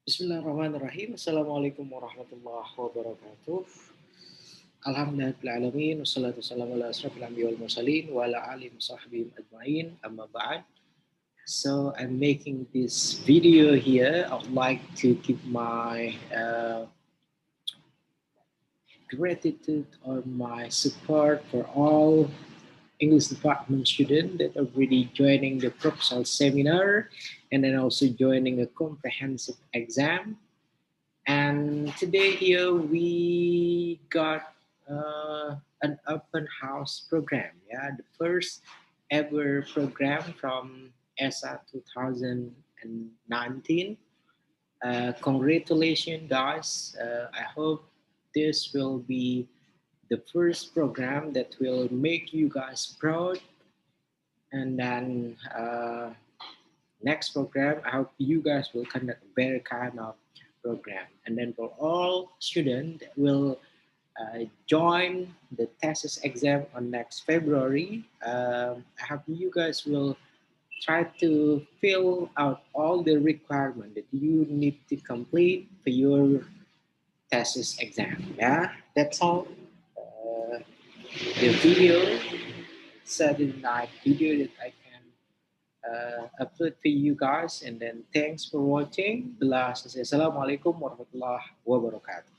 Bismillahirrahmanirrahim. Assalamualaikum warahmatullahi wabarakatuh. Alhamdulillahirrahmanirrahim. Wassalatu wassalamu ala asrafil anbiya wal mursalin wa ala alihi wa sahbihi ajma'in. Amma ba'd. So I'm making this video here. I would like to give my gratitude or my support for all English department students that are already joining the proposal seminar and then also joining a comprehensive exam. And today here we got an open house program. Yeah, the first ever program from ESA 2019. Congratulations, guys! I hope this will be the first program that will make you guys proud. And then next program, I hope you guys will conduct a very kind of program. And then for all students that will join the thesis exam on next February, I hope you guys will try to fill out all the requirement that you need to complete for your thesis exam. Yeah, that's all. Uh, the video, Saturday night video that I can upload for you guys. And then thanks for watching. Assalamualaikum warahmatullahi wabarakatuh.